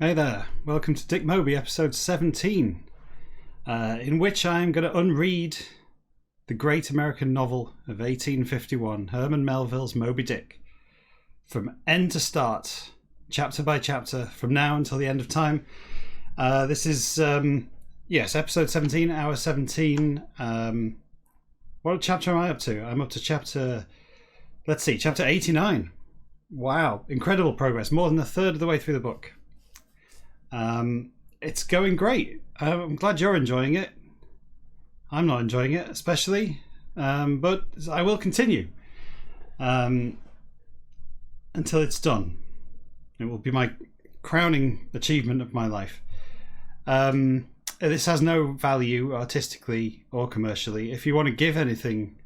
Hey there, welcome to Dick Moby, episode 17, in which I'm going to unread the great American novel of 1851, Herman Melville's Moby Dick, from end to start, chapter by chapter, from now until the end of time. This is, episode 17, hour 17. What chapter am I up to? I'm up to chapter 89. Wow, incredible progress, more than a third of the way through the book. It's going great. I'm glad you're enjoying it. I'm not enjoying it, especially, but I will continue until it's done. It will be my crowning achievement of my life. This has no value artistically or commercially. If you want to give anything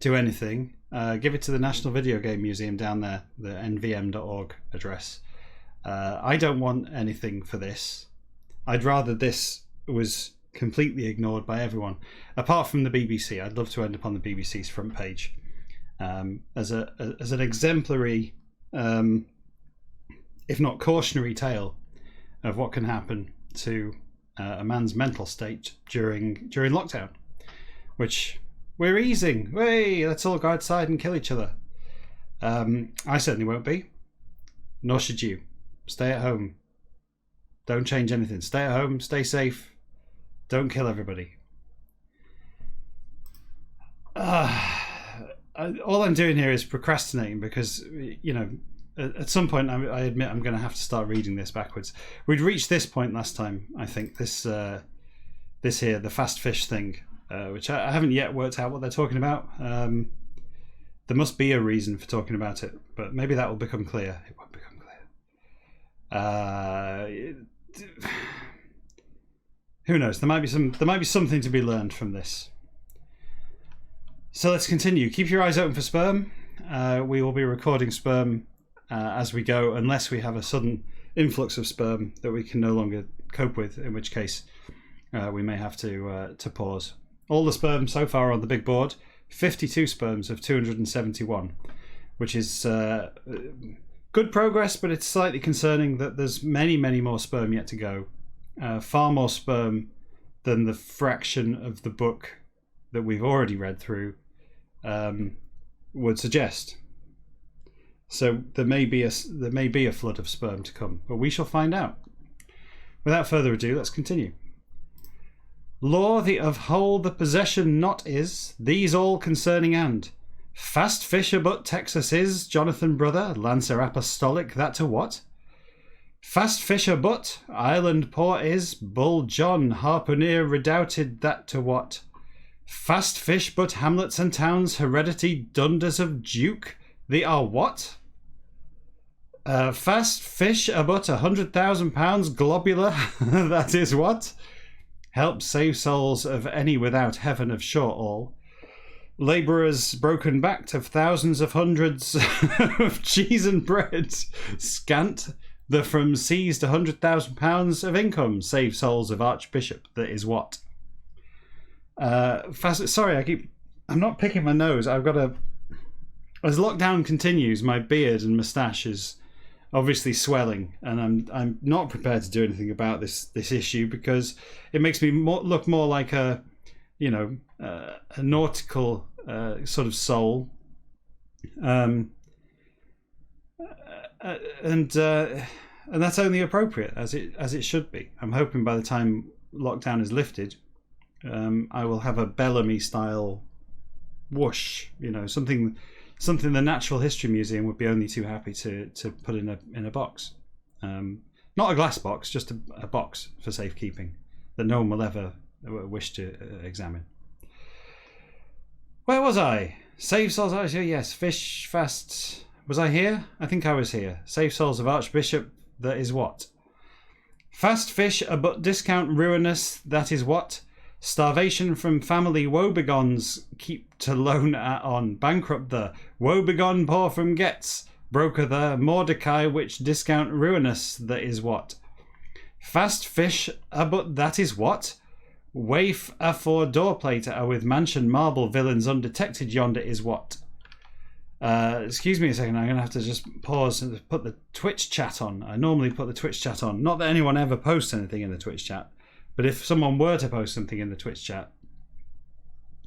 to anything, give it to the National Video Game Museum down there, the nvm.org address. I don't want anything for this. I'd rather this was completely ignored by everyone, apart from the BBC. I'd love to end up on the BBC's front page as an exemplary, if not cautionary, tale of what can happen to a man's mental state during lockdown, which we're easing. Hey, let's all go outside and kill each other. I certainly won't be, nor should you. Stay at home. Don't change anything. Stay at home. Stay safe. Don't kill everybody. All I'm doing here is procrastinating because, you know, at some point I admit I'm going to have to start reading this backwards. We'd reached this point last time, I think. This here, the fast fish thing, which I haven't yet worked out what they're talking about. There must be a reason for talking about it, but maybe that will become clear. It won't become clear. Who knows? There might be something to be learned from this. So let's continue. Keep your eyes open for sperm. We will be recording sperm as we go, unless we have a sudden influx of sperm that we can no longer cope with, in which case we may have to pause. All the sperm so far on the big board, 52 sperms of 271, which is good progress, but it's slightly concerning that there's many, many more sperm yet to go. Far more sperm than the fraction of the book that we've already read through would suggest. So there may be a flood of sperm to come, but we shall find out. Without further ado, let's continue. Law the of whole the possession not is, these all concerning and. Fast fisher but Texas is, Jonathan brother, Lancer apostolic, that to what? Fast fisher but Ireland poor is, Bull John harpooneer redoubted, that to what? Fast fish but hamlets and towns, heredity dunders of duke, the are what? Fast fish but £100,000 globular, that is what? Help save souls of any without heaven of sure all. Labourers broken backed of thousands of hundreds of cheese and bread, scant the from seized £100,000 of income, save souls of Archbishop, that is what. Sorry, I'm not picking my nose. As lockdown continues, my beard and moustache is obviously swelling, and I'm not prepared to do anything about this issue because it makes me look more like a nautical sort of soul, and that's only appropriate as it should be. I'm hoping by the time lockdown is lifted, I will have a Bellamy style whoosh, something the Natural History Museum would be only too happy to put in a box, not a glass box, just a box for safekeeping that no one will ever wish to examine. Where was I? Save souls. Yes, fish fast. Was I here? I think I was here. Save souls of Archbishop. That is what? Fast fish but discount ruinous. That is what? Starvation from family woebegons keep to loan on. Bankrupt the woebegone poor from gets. Broker the Mordecai which discount ruinous. That is what? Fast fish but that is what? Waif a for doorplate with mansion marble villains undetected yonder is what? Excuse me a second, I'm going to have to just pause and put the Twitch chat on. I normally put the Twitch chat on. Not that anyone ever posts anything in the Twitch chat, but if someone were to post something in the Twitch chat,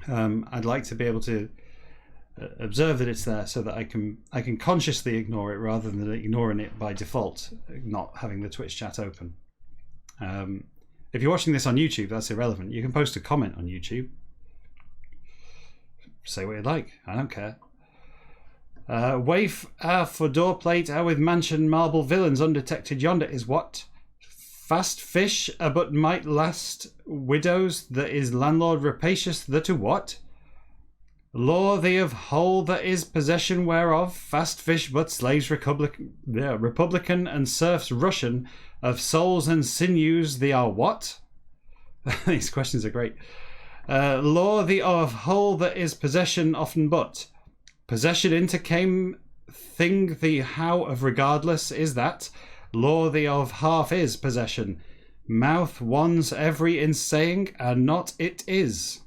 I'd like to be able to observe that it's there so that I can consciously ignore it rather than ignoring it by default, not having the Twitch chat open. If you're watching this on YouTube, that's irrelevant. You can post a comment on YouTube. Say what you like. I don't care. Waif for doorplate with mansion marble villains undetected yonder is what? Fast fish but might last widows that is landlord rapacious the to what? Law thee of whole that is possession whereof fast fish but slaves republican and serfs Russian of souls and sinews they are what? These questions are great. Law thee of whole that is possession often but possession intercame thing the how of regardless is that law the of half is possession mouth one's every in saying and not it is.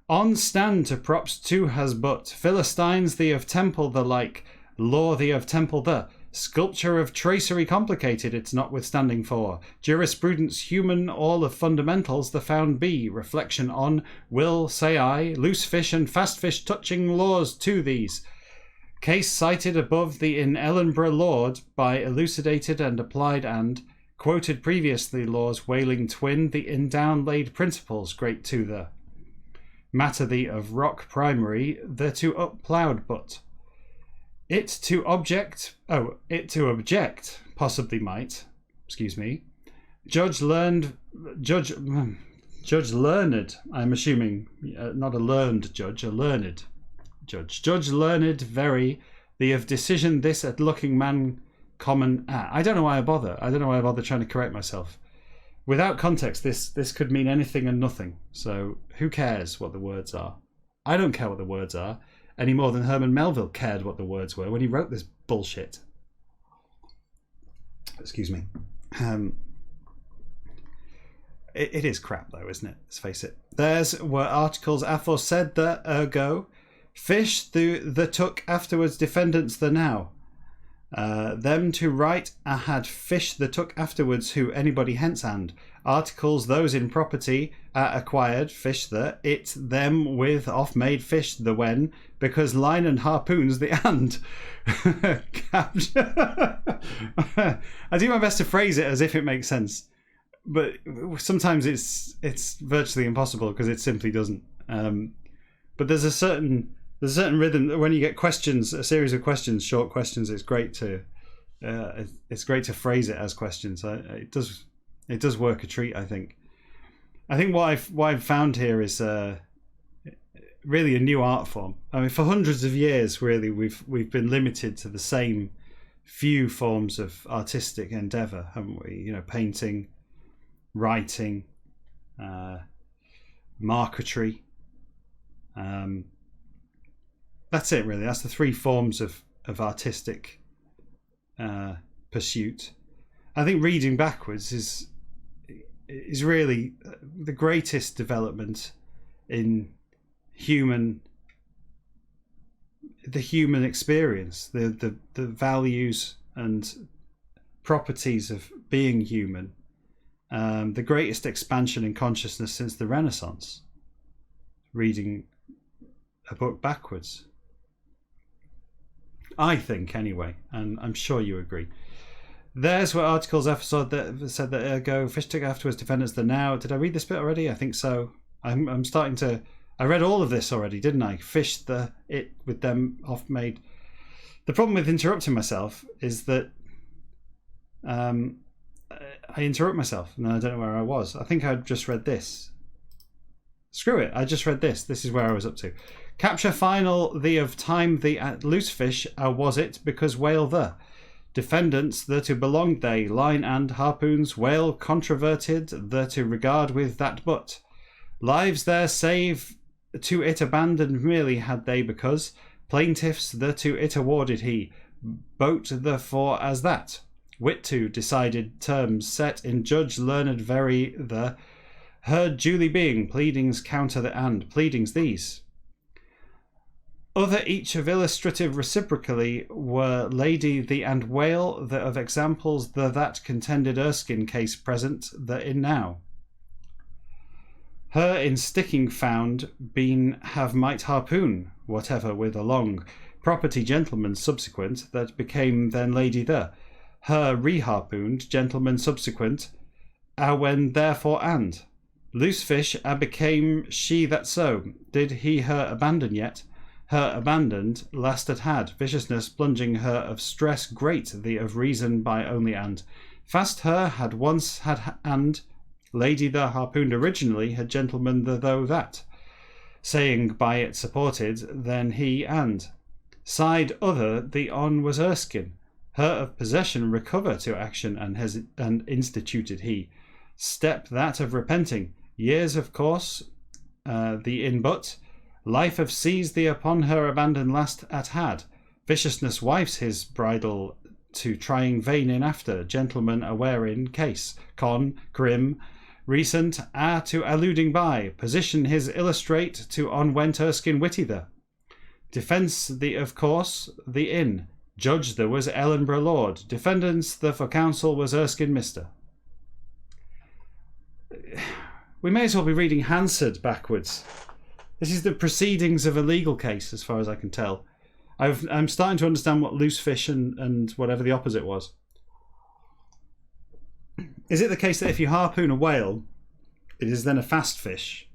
On stand to props two has but Philistines the of temple the like law the of temple the sculpture of tracery complicated it's notwithstanding for jurisprudence human all of fundamentals the found be reflection on will say I loose fish and fast fish touching laws to these case cited above the in Ellenborough Lord by elucidated and applied and quoted previously laws whaling twin the in down laid principles great to the matter the of rock primary the to up ploughed but it to object possibly might excuse me judge learned I'm assuming not a learned judge a learned judge learned very the of decision this at looking man common I don't know why I bother trying to correct myself. Without context, this could mean anything and nothing. So who cares what the words are? I don't care what the words are any more than Herman Melville cared what the words were when he wrote this bullshit. Excuse me. It is crap though, isn't it? Let's face it. There's were articles aforesaid that ergo fish the took afterwards defendants the now. Them to write had fish the took afterwards who anybody hence and articles those in property acquired fish the it them with off made fish the when because line and harpoons the and I do my best to phrase it as if it makes sense, but sometimes it's virtually impossible because it simply doesn't. But there's a certain rhythm when you get questions, a series of questions, short questions. It's great to phrase it as questions. It does work a treat. I think what I've found here is really a new art form. I mean, for hundreds of years, really, we've been limited to the same few forms of artistic endeavor, haven't we? You know, painting, writing, marquetry. That's it, really. That's the three forms of artistic pursuit. I think reading backwards is really the greatest development in the human experience, the values and properties of being human. The greatest expansion in consciousness since the Renaissance. Reading a book backwards. I think, anyway, and I'm sure you agree. There's were articles episode that said that ergo fish took afterwards defendants the now. Did I read this bit already? I think so. I'm starting to. I read all of this already, didn't I? Fish the it with them off made. The problem with interrupting myself is that I interrupt myself and I don't know where I was. I think I just read this. Screw it! I just read this. This is where I was up to. Capture final the of time the at loose fish was it because whale the defendants the to belonged they line and harpoons whale controverted the to regard with that but lives there save to it abandoned merely had they because plaintiffs the to it awarded he boat the for as that wit to decided terms set in judge learned very the heard duly being pleadings counter the and pleadings these. Other each of illustrative reciprocally were lady the and whale the of examples the that contended Erskine case present the in now. Her in sticking found been have might harpoon, whatever with a long property gentleman subsequent that became then lady the. Her re-harpooned gentleman subsequent, when therefore and. Loose fish became she that so. Did he her abandon yet? Her abandoned last at had. Viciousness plunging her of stress great, the of reason by only and. Fast her had once had and. Lady the harpooned originally had gentleman the though that. Saying by it supported, then he and. Side other the on was Erskine. Her of possession recover to action and instituted he. Step that of repenting. Years of course, the in but. Life of seize thee upon her abandoned last at had. Viciousness wife's his bridle to trying vain in after. Gentleman aware in case. Con, grim, recent, to alluding by. Position his illustrate to on went Erskine witty the. Defence the of course, the in. Judge there was Ellenborough Lord. Defendants the for counsel was Erskine Mister. We may as well be reading Hansard backwards. This is the proceedings of a legal case, as far as I can tell. I'm starting to understand what loose fish and whatever the opposite was. Is it the case that if you harpoon a whale, it is then a fast fish,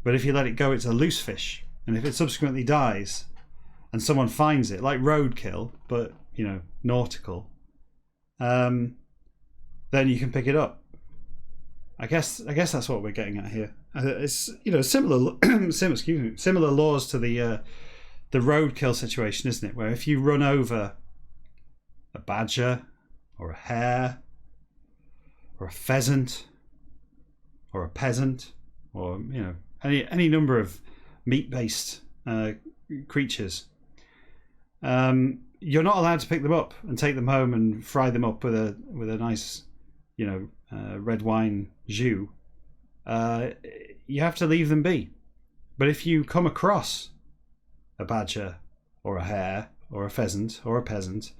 but if you let it go, it's a loose fish, and if it subsequently dies, and someone finds it, like roadkill, but nautical, then you can pick it up. I guess that's what we're getting at here. It's similar similar laws to the roadkill situation, isn't it? Where if you run over a badger or a hare or a pheasant or a peasant or any number of meat-based creatures, you're not allowed to pick them up and take them home and fry them up with a nice red wine jus. You have to leave them be. But if you come across a badger or a hare or a pheasant or a peasant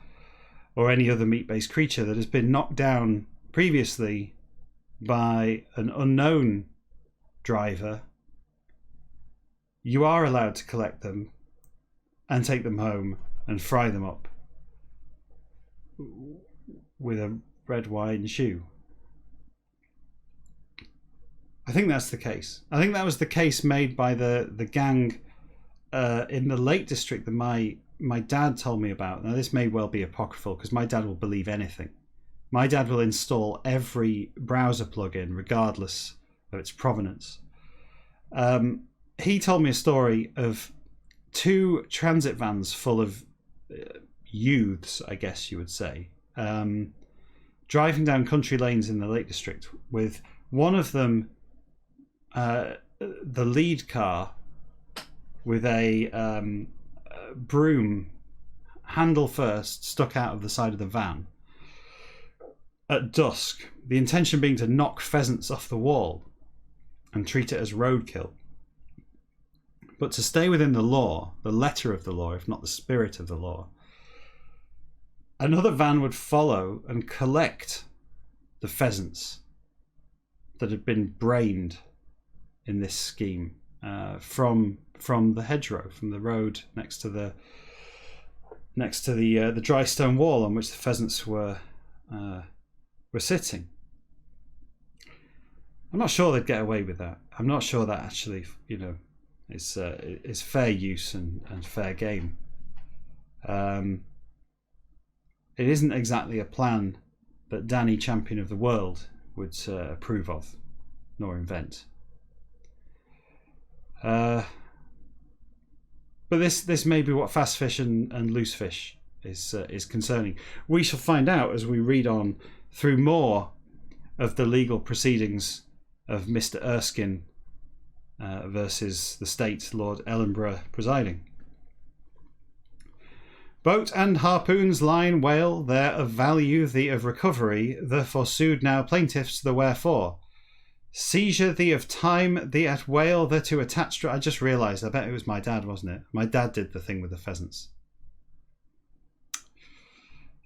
or any other meat-based creature that has been knocked down previously by an unknown driver, you are allowed to collect them and take them home and fry them up with a red wine jus. I think that's the case. I think that was the case made by the gang in the Lake District that my dad told me about. Now, this may well be apocryphal because my dad will believe anything. My dad will install every browser plugin regardless of its provenance. He told me a story of 2 transit vans full of youths, I guess you would say, driving down country lanes in the Lake District, with one of them, the lead car, with a broom, handle first, stuck out of the side of the van at dusk, the intention being to knock pheasants off the wall and treat it as roadkill. But to stay within the law, the letter of the law, if not the spirit of the law, another van would follow and collect the pheasants that had been brained in this scheme from the hedgerow, from the road next to the dry stone wall on which the pheasants were sitting. I'm not sure they'd get away with that. I'm not sure that actually, is fair use and fair game. It isn't exactly a plan that Danny, champion of the world, would approve of, nor invent. But this may be what fast fish and loose fish is concerning. We shall find out as we read on through more of the legal proceedings of Mr. Erskine versus the state Lord Ellenborough presiding. Boat and harpoons, line, whale, there of value, the of recovery, therefore sued now plaintiffs the wherefore. Seizure thee of time, thee at whale, the to attach. I just realised, I bet it was my dad, wasn't it? My dad did the thing with the pheasants.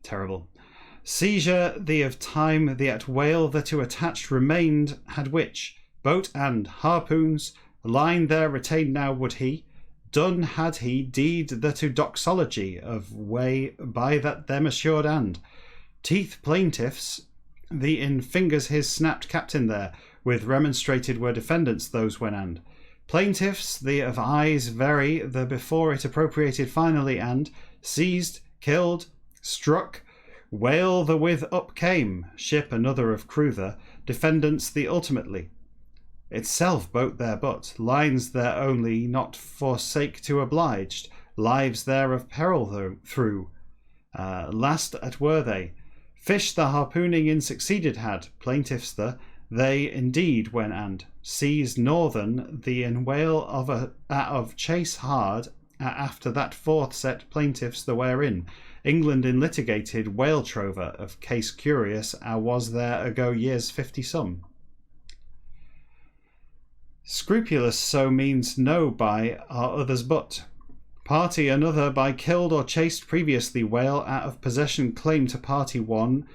Terrible. Seizure thee of time, thee at whale, the to attached remained, had which, boat and harpoons, line there retained now would he, done had he deed the to doxology of way by that them assured and, teeth plaintiffs, the in fingers his snapped captain there, with remonstrated were defendants those when and, plaintiffs the of eyes very, the before it appropriated finally and, seized, killed, struck, whale the with up came, ship another of crew the, defendants the ultimately. Itself boat there but, lines there only, not for sake to obliged, lives there of peril through. Last at were they. Fish the harpooning in succeeded had, plaintiffs they indeed when and, seized northern, the in whale of chase hard, after that fourth set plaintiffs the wherein, England in litigated whale trover of case curious, was there ago years 50 some. Scrupulous so means no by are others but. Party another by killed or chased previously whale out of possession claim to party one,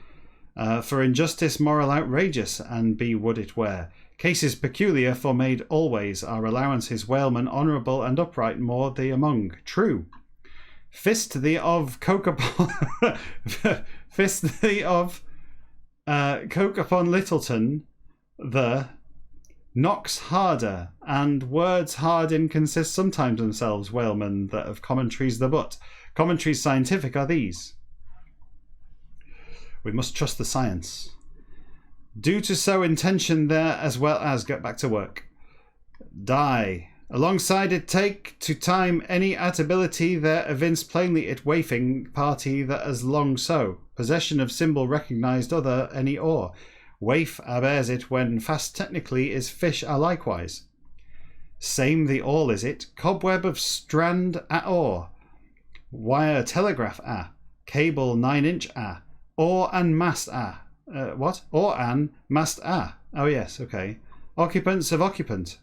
for injustice moral outrageous and be would it were. Cases peculiar for made always our allowances whalemen honourable and upright more the among. True. Fist the of coke upon fist the of coke upon Littleton the knocks harder, and words hard in consist sometimes themselves whalemen that of commentaries the but. Commentaries scientific are these. We must trust the science. Due to so intention there as well as get back to work. Die. Alongside it take to time any at ability there evince plainly it wafing party that as long so. Possession of symbol recognised other any or. Waif bears it when fast technically is fish are likewise. Same the all is it. Cobweb of strand oar. Wire telegraph Cable 9-inch Oar and mast what? Oar and mast Oh yes, okay. Occupants of occupant.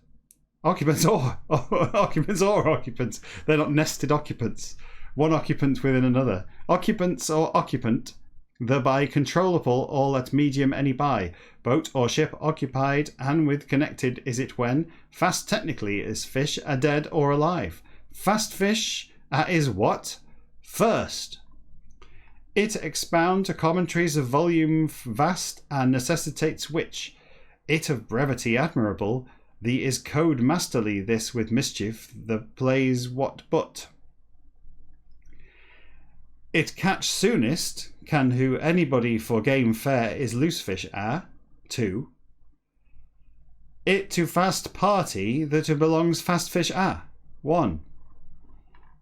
Occupants or occupants or occupants. They're not nested occupants. One occupant within another. Occupants or occupant. The by controllable all at medium any by. Boat or ship occupied and with connected is it when. Fast technically is fish a dead or alive. Fast fish is what? First. It expound to commentaries of volume vast and necessitates which. It of brevity admirable. The is code masterly this with mischief. The plays what but. It catch soonest, can who anybody for game fair is loose fish 2. It to fast party that to belongs fast fish 1.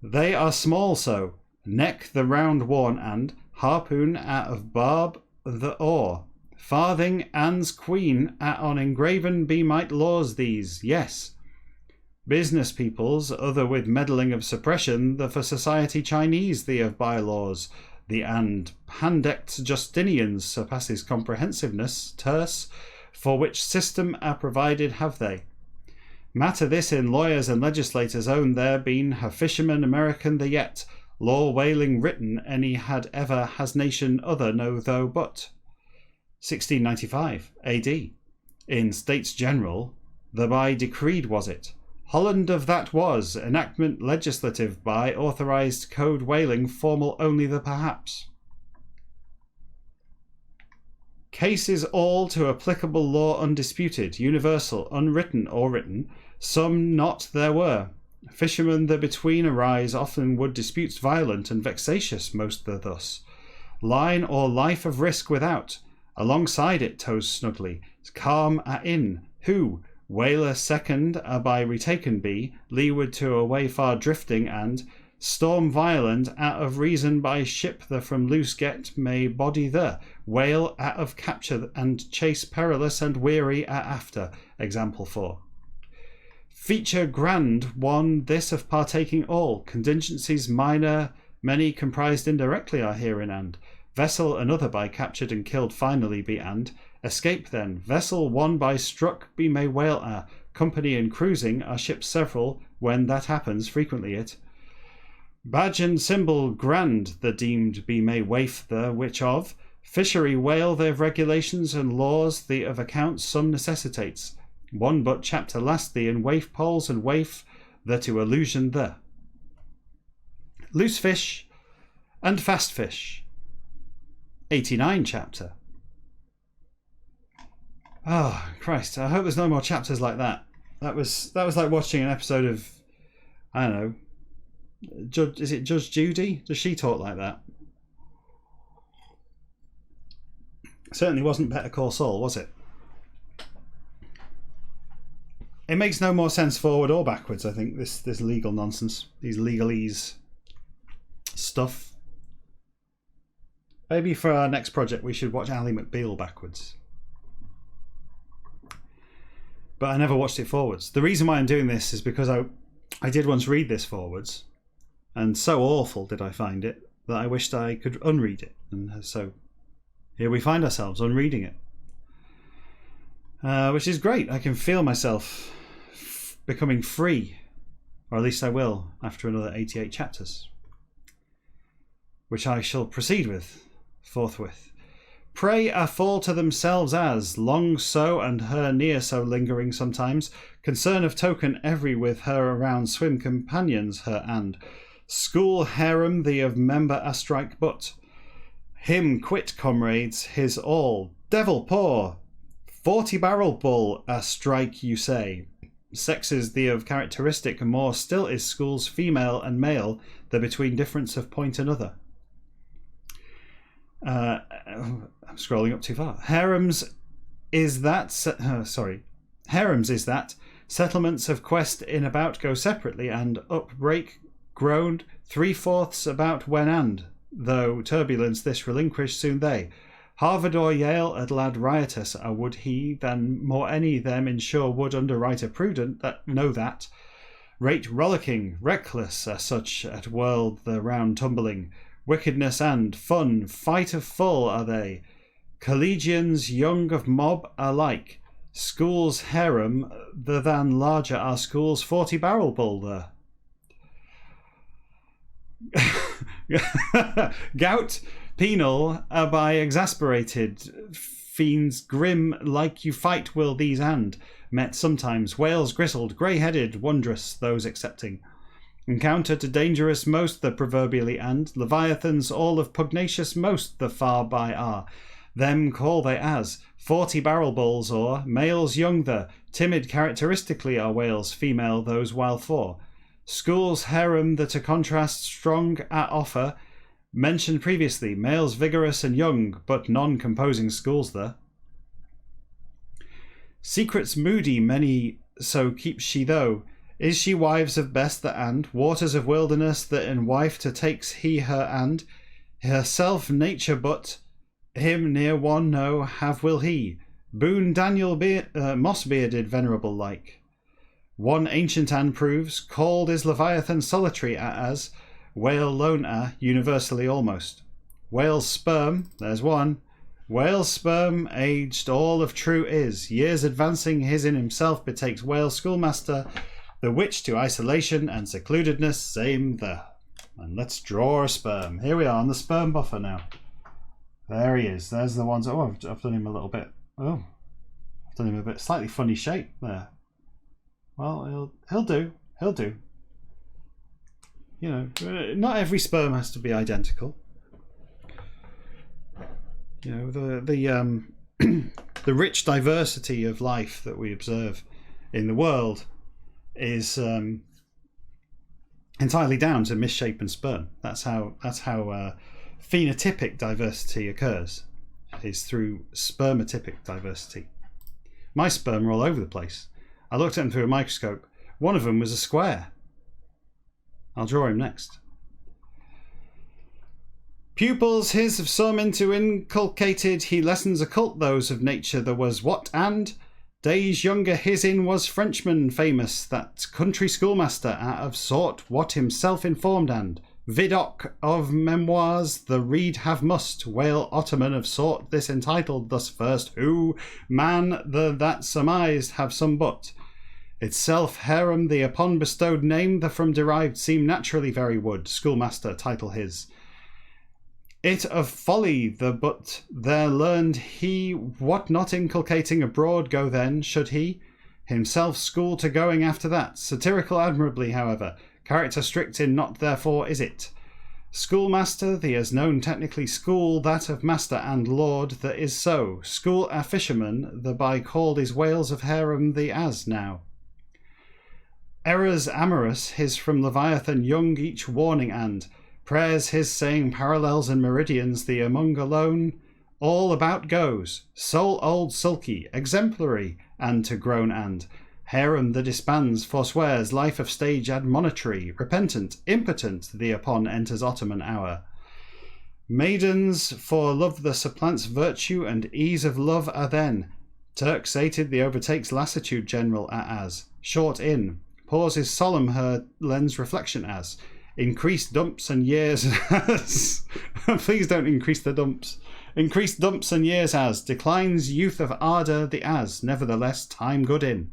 They are small so, neck the round worn and, harpoon of barb the oar. Farthing Anne's queen on engraven be might laws these, yes. Business peoples, other with meddling of suppression, the for society Chinese the of bylaws, the and pandect Justinians surpasses comprehensiveness, terse, for which system provided have they. Matter this in lawyers and legislators own there been, have fishermen American the yet, law whaling written any had ever has nation other no though but. 1695 AD. In States General, the by decreed was it. Holland of that was, enactment legislative by, authorised code whaling, formal only the perhaps. Cases all to applicable law undisputed, universal, unwritten or written, some not there were. Fishermen the between arise often would disputes violent and vexatious most the thus. Line or life of risk without, alongside it tows snugly, calm in, who, whaler second by retaken be, leeward to away far drifting and, storm violent out of reason by ship the from loose get may body the, whale out of capture and chase perilous and weary after, example 4. Feature grand one this of partaking all, contingencies minor, many comprised indirectly are herein and, vessel another by captured and killed finally be and, Escape then. Vessel one by struck be may whale company in cruising are ships several, when that happens frequently it. Badge and symbol grand the deemed be may waif the which of fishery whale their regulations and laws the of accounts some necessitates. One but chapter last thee in waif poles and waif the to allusion the. Loose fish and fast fish. 89 chapter. Oh Christ! I hope there's no more chapters like that. That was like watching an episode of, I don't know. Is it Judge Judy? Does she talk like that? Certainly wasn't Better Call Saul, was it? It makes no more sense forward or backwards, I think, this legal nonsense. These legalese stuff. Maybe for our next project we should watch Ally McBeal backwards. But I never watched it forwards. The reason why I'm doing this is because I did once read this forwards, and so awful did I find it that I wished I could unread it. And so here we find ourselves unreading it. Which is great. I can feel myself becoming free, or at least I will after another 88 chapters, which I shall proceed with forthwith. Pray a fall to themselves as long so and her near so lingering sometimes, concern of token every with her around swim companions her and school harem the of member a strike but him quit comrades his all devil poor 40 barrel bull a strike you say sexes the of characteristic more still is schools female and male the between difference of point another. I'm scrolling up too far. Harems is that settlements of quest in about go separately and upbreak groaned 3/4 about when and though turbulence this relinquish soon they Harvard or Yale at lad riotous would he than more any them insure would under writer prudent that know that rate rollicking reckless as such at world the round tumbling wickedness and fun fight of full are they collegians young of mob alike schools harem the than larger are schools 40 barrel bull there. Gout penal by exasperated fiends grim like you fight will these and met sometimes whales grizzled grey-headed wondrous those accepting encounter to dangerous most the proverbially and leviathans all of pugnacious most the far by are them call they as 40 barrel bulls or males young the timid characteristically are whales female those while for schools harem that a contrast strong at offer mentioned previously males vigorous and young but non-composing schools there secrets moody many so keeps she though is she wives of best the and waters of wilderness that in wife to takes he her and herself nature but him near one no have will he boon Daniel moss bearded venerable like one ancient and proves called is Leviathan solitary as whale lone universally almost whale's sperm there's one whale's sperm aged all of true is years advancing his in himself betakes whale schoolmaster the which to isolation and secludedness same the and let's draw a sperm. Here we are on the sperm buffer now. There he is. There's the ones. Oh, I've done him a little bit. Oh, I've done him a bit slightly funny shape there. Well, he'll do. He'll do. You know, not every sperm has to be identical. You know, the the rich diversity of life that we observe in the world is entirely down to misshapen sperm. That's how phenotypic diversity occurs, is through spermatypic diversity. My sperm are all over the place. I looked at them through a microscope. One of them was a square. I'll draw him next. Pupils his of some into inculcated, he lessons occult those of nature there was what and days younger his in was Frenchman famous, that country schoolmaster out of sort what himself informed and Vidocq of memoirs, the read have must. Whale Ottoman have sought this entitled thus first. Who, man, that surmised have some but. Itself harem the upon bestowed name, the from derived seem naturally very would. Schoolmaster title his. It of folly the but there learned he, what not inculcating abroad go then, should he? Himself school to going after that. Satirical admirably, however. Character strict in not therefore is it. Schoolmaster, the as known technically school, that of master and lord, that is so. School a fisherman, the by called is whales of harem the as now. Errors amorous, his from Leviathan young each warning and. Prayers his saying parallels and meridians the among alone. All about goes. Soul old sulky, exemplary, and to groan and. Harem the disbands, forswears, life of stage admonitory, repentant, impotent, the upon enters Ottoman hour. Maidens, for love the supplants virtue, and ease of love are then. Turk sated, the overtakes lassitude general as. Short in, pauses solemn her lens reflection as. Increased dumps and years as. Please don't increase the dumps. Increased dumps and years as. Declines youth of ardour the as. Nevertheless, time good in.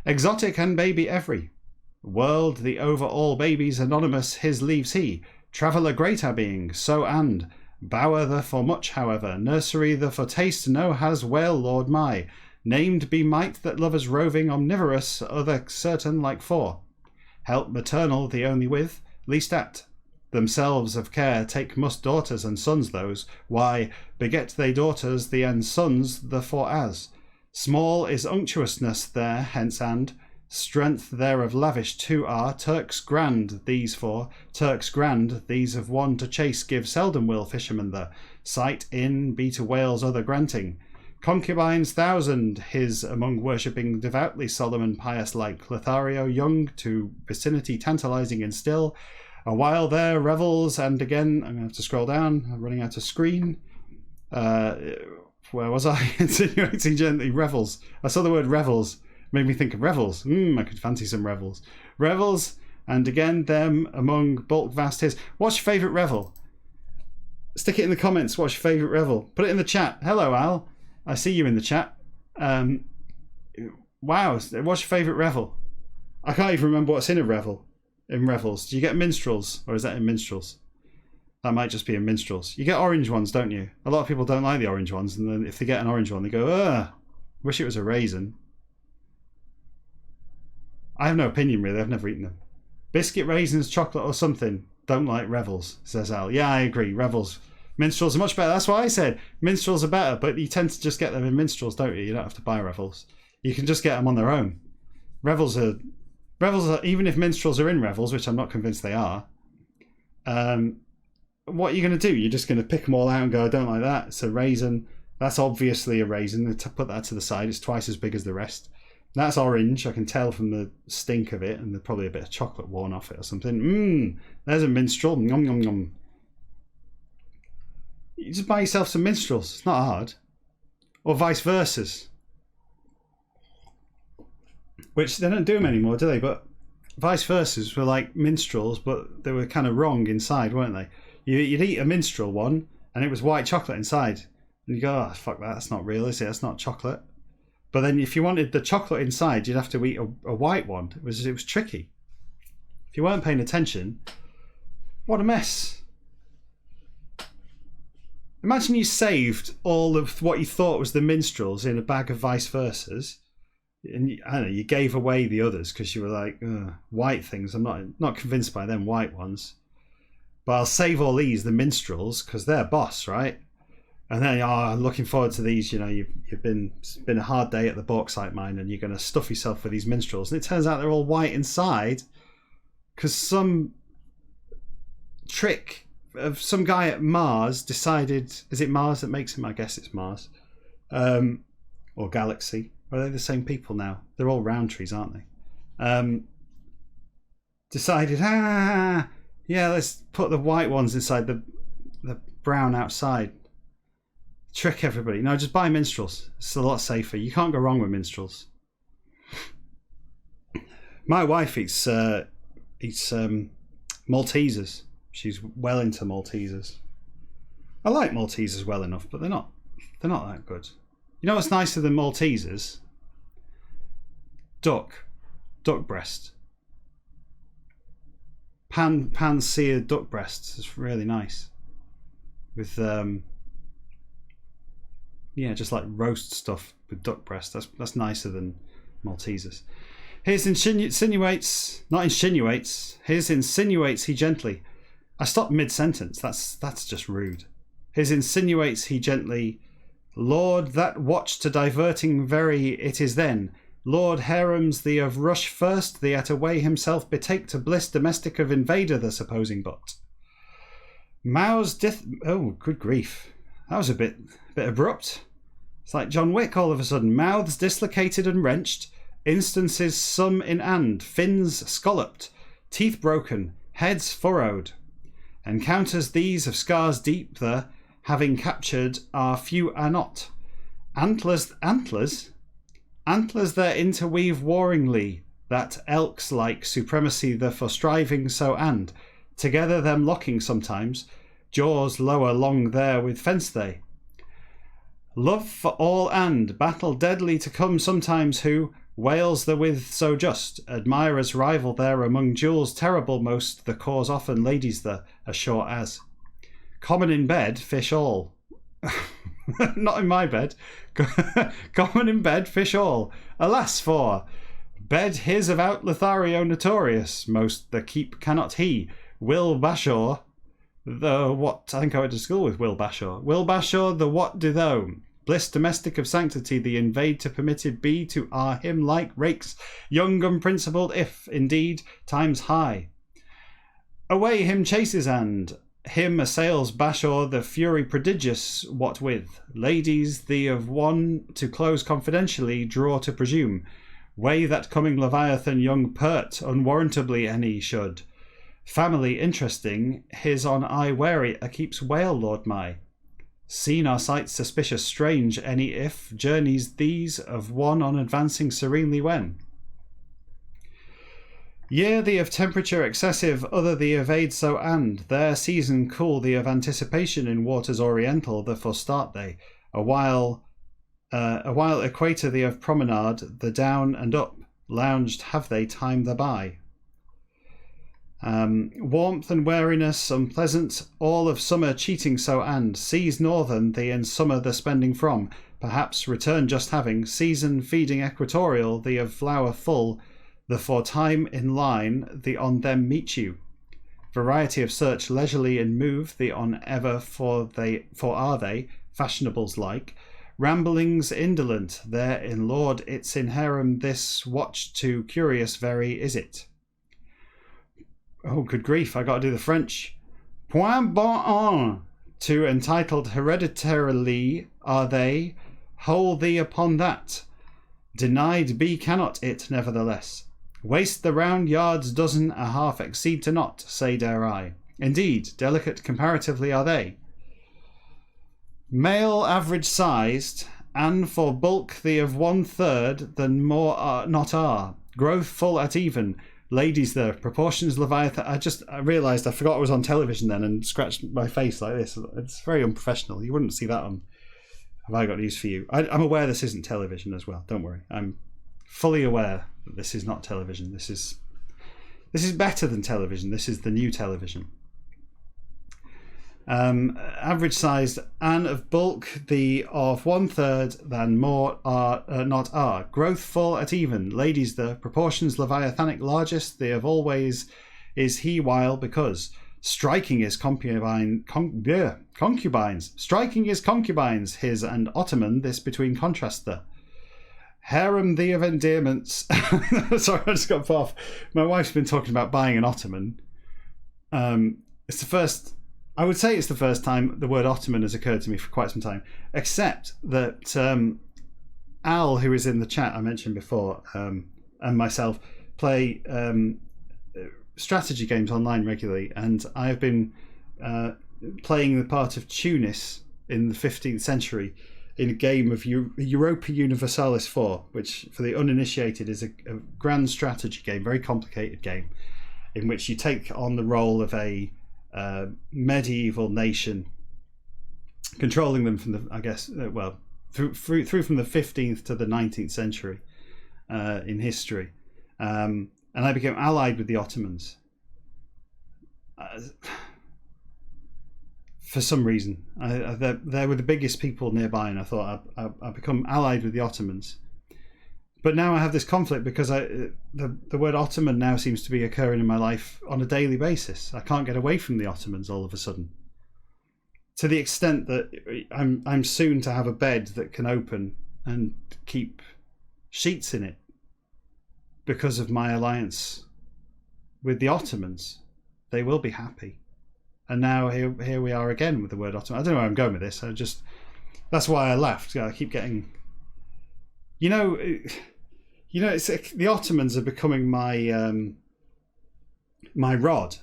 Exotic and baby every. World the over all babies anonymous his leaves he. Traveller greater being, so and. Bower the for much, however. Nursery the for taste no has well, Lord my. Named be might that lovers roving omnivorous, other certain like for. Help maternal the only with, least at. Themselves of care take must daughters and sons those. Why, beget they daughters the and sons the for as. Small is unctuousness there, hence and. Strength thereof lavish too are. Turks grand these for. Turks grand these of one to chase give seldom will fishermen the. Sight in be to whales other granting. Concubines thousand his among worshipping devoutly solemn and pious like. Lothario young to vicinity tantalizing and still. A while there revels and again I'm going to have to scroll down. I'm running out of screen. Where was I? Insinuating gently revels. I saw the word revels. Made me think of revels. I could fancy some revels. Revels, and again them among bulk vast his. What's your favourite revel? Stick it in the comments. What's your favourite revel? Put it in the chat. Hello, Al. I see you in the chat. Wow. What's your favourite revel? I can't even remember what's in a revel. In revels. Do you get minstrels? Or is that in minstrels? That might just be in minstrels. You get orange ones, don't you? A lot of people don't like the orange ones, and then if they get an orange one, they go, ugh, wish it was a raisin. I have no opinion, really. I've never eaten them. Biscuit, raisins, chocolate, or something. Don't like revels, says Al. Yeah, I agree. Revels. Minstrels are much better. That's what I said. Minstrels are better, but you tend to just get them in minstrels, don't you? You don't have to buy revels. You can just get them on their own. Revels are, even if minstrels are in revels, which I'm not convinced they are, what are you going to do? You're just going to pick them all out and go, I don't like that. It's a raisin. That's obviously a raisin. Put that to the side. It's twice as big as the rest. That's orange. I can tell from the stink of it, and there's probably a bit of chocolate worn off it or something. There's a minstrel. Nom, nom, nom. You just buy yourself some minstrels. It's not hard. Or vice versa. Which they don't do them anymore, do they? But vice versas were like minstrels, but they were kind of wrong inside, weren't they? You'd eat a minstrel one, and it was white chocolate inside. And you go, oh, fuck that, that's not real, is it? That's not chocolate. But then if you wanted the chocolate inside, you'd have to eat a white one. It was tricky. If you weren't paying attention, what a mess. Imagine you saved all of what you thought was the minstrels in a bag of vice versas. And I don't know, you gave away the others because you were like, white things, I'm not convinced by them white ones. But I'll save all these, the minstrels, because they're boss, right? And then, I'm looking forward to these. You know, it's been a hard day at the bauxite mine, and you're going to stuff yourself with these minstrels. And it turns out they're all white inside, because some trick of some guy at Mars decided. Is it Mars that makes them? I guess it's Mars, or Galaxy. Are they the same people now? They're all Roundtrees, aren't they? Decided, yeah, let's put the white ones inside, the brown outside. Trick everybody. No, just buy minstrels. It's a lot safer. You can't go wrong with minstrels. My wife eats Maltesers. She's well into Maltesers. I like Maltesers well enough, but they're not that good. You know what's nicer than Maltesers? Duck breast. Pan-seared duck breasts is really nice. With just like roast stuff with duck breast. That's nicer than Maltesers. His insinuates he gently. I stopped mid-sentence. That's just rude. His insinuates he gently. Lord, that watch to diverting very it is then. Lord harems thee of rush first, thee at away himself betake to bliss domestic of invader the supposing but. Mouths oh, good grief. That was a bit abrupt. It's like John Wick all of a sudden. Mouths dislocated and wrenched, instances some in and, fins scalloped, teeth broken, heads furrowed. Encounters these of scars deep the, having captured, are few are not. Antlers there interweave warringly, that elks-like supremacy the for striving so and, together them locking sometimes, jaws lower long there with fence they. Love for all and, battle deadly to come sometimes who, wails the with so just, admirers rival there among jewels terrible most, the cause often ladies the, as short as. Common in bed, fish all. Not in my bed. Common in bed, fish all. Alas for bed his of out Lothario notorious, most the keep cannot he. Will Bashaw, the what? I think I went to school with Will Bashaw. Will Bashaw, the what do thou? Bliss domestic of sanctity, the invade to permitted be to our him like rakes, young unprincipled, if, indeed, times high. Away him chases and him assails Bashaw the fury prodigious, what with ladies the of one to close confidentially draw to presume, way that coming Leviathan young pert unwarrantably any should. Family interesting, his on eye wary keeps whale lord my. Seen our sights suspicious strange any if journeys these of one on advancing serenely when. Year the of temperature excessive, other the of aid so and, their season cool the of anticipation in waters oriental, the for start they, a while equator the of promenade, the down and up, lounged have they time thereby. Warmth and wariness unpleasant, all of summer cheating so and, seas northern the in summer the spending from, perhaps return just having, season feeding equatorial, the of flower full, the for time in line, the on them meet you. Variety of search leisurely in move, the on ever for are they, fashionables like. Ramblings indolent, there in lord its in harem this watch to curious very is it. Oh, good grief, I gotta do the French. Point bon un, to entitled hereditarily are they, hold thee upon that. Denied be cannot it, nevertheless. Waste the round yards dozen a half exceed to not, say dare I. Indeed, delicate comparatively are they. Male average sized, and for bulk the of 1/3 than more are not are. Growth full at even. Ladies the proportions Leviathan. I realised I forgot I was on television then and scratched my face like this. It's very unprofessional. You wouldn't see that on Have I Got News for You. I'm aware this isn't television as well. Don't worry. I'm fully aware that this is not television. This is better than television. This is the new television. Average sized and of bulk the of 1/3 than more are not are. Growth full at even. Ladies the proportions Leviathanic largest the of always is he while because striking is concubines. Striking is concubines his and Ottoman this between contrast the. Harem the of endearments. Sorry, I just got off. My wife's been talking about buying an Ottoman. It's the first. I would say it's the first time the word Ottoman has occurred to me for quite some time, except that Al, who is in the chat I mentioned before, and myself play strategy games online regularly, and I have been playing the part of Tunis in the 15th century in a game of Europa Universalis 4, which for the uninitiated is a grand strategy game, very complicated game, in which you take on the role of a medieval nation, controlling them from the, I guess, through from the 15th to the 19th century in history. And I became allied with the Ottomans. For some reason, they were the biggest people nearby, and I thought I'd become allied with the Ottomans. But now I have this conflict because the word Ottoman now seems to be occurring in my life on a daily basis. I can't get away from the Ottomans all of a sudden, to the extent that I'm soon to have a bed that can open and keep sheets in it because of my alliance with the Ottomans. They will be happy. And now here we are again with the word Ottoman. I don't know where I'm going with this. That's why I laughed. I keep getting, it's the Ottomans are becoming my my rod,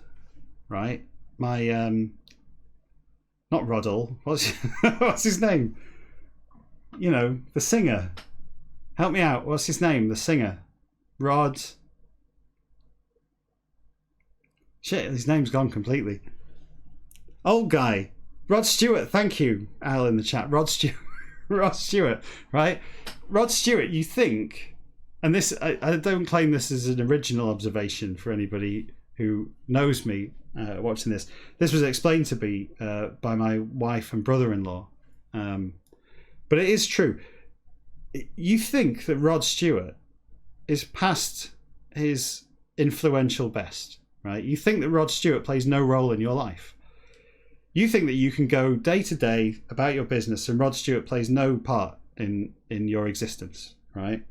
right? My not Roddle. What's his name? The singer. Help me out. What's his name? The singer. Rod. Shit, his name's gone completely. Old guy. Rod Stewart. Thank you, Al, in the chat. Rod Stewart, right? Rod Stewart, you think, and this, I don't claim this as an original observation for anybody who knows me watching this. This was explained to me by my wife and brother-in-law. But it is true. You think that Rod Stewart is past his influential best, right? You think that Rod Stewart plays no role in your life. You think that you can go day to day about your business and Rod Stewart plays no part in your existence, right?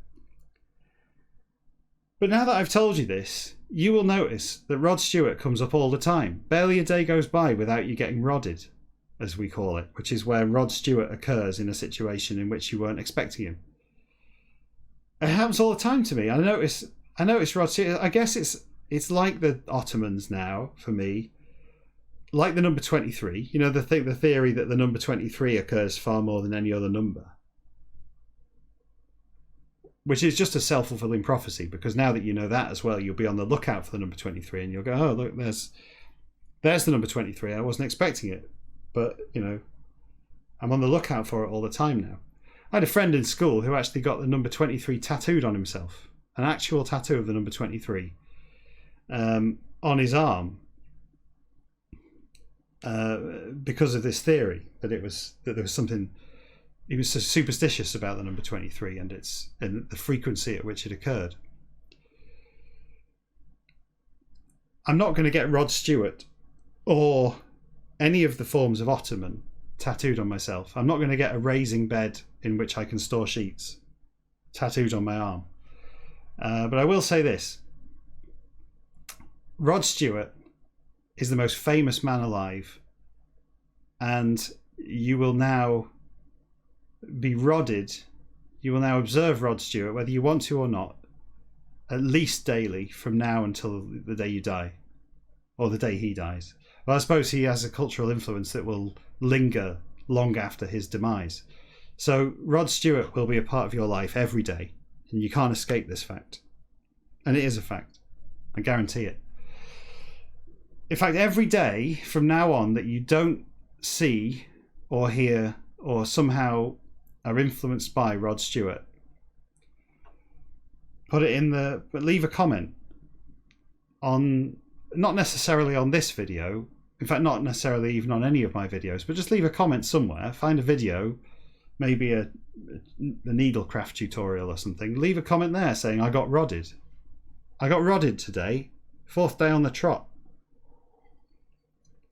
But now that I've told you this, you will notice that Rod Stewart comes up all the time. Barely a day goes by without you getting rodded, as we call it, which is where Rod Stewart occurs in a situation in which you weren't expecting him. It happens all the time to me. I notice Rod Stewart. I guess it's like the Ottomans now for me. Like the number 23, the theory that the number 23 occurs far more than any other number. Which is just a self-fulfilling prophecy, because now that you know that as well, you'll be on the lookout for the number 23 and you'll go, oh, look, there's the number 23. I wasn't expecting it, but, I'm on the lookout for it all the time now. I had a friend in school who actually got the number 23 tattooed on himself, an actual tattoo of the number 23 on his arm. Because of this theory that there was something, he was so superstitious about the number 23 and the frequency at which it occurred. I'm not going to get Rod Stewart or any of the forms of Ottoman tattooed on myself. I'm not going to get a raising bed in which I can store sheets tattooed on my arm. But I will say this: Rod Stewart is the most famous man alive, and you will now be rodded. You will now observe Rod Stewart, whether you want to or not, at least daily from now until the day you die, or the day he dies. Well, I suppose he has a cultural influence that will linger long after his demise. So Rod Stewart will be a part of your life every day, and you can't escape this fact. And it is a fact. I guarantee it. In fact, every day from now on that you don't see or hear or somehow are influenced by Rod Stewart, leave a comment on, not necessarily on this video, in fact not necessarily even on any of my videos, but just leave a comment somewhere. Find a video, maybe a needlecraft tutorial or something. Leave a comment there saying, I got rodded. I got rodded today, 4th day on the trot.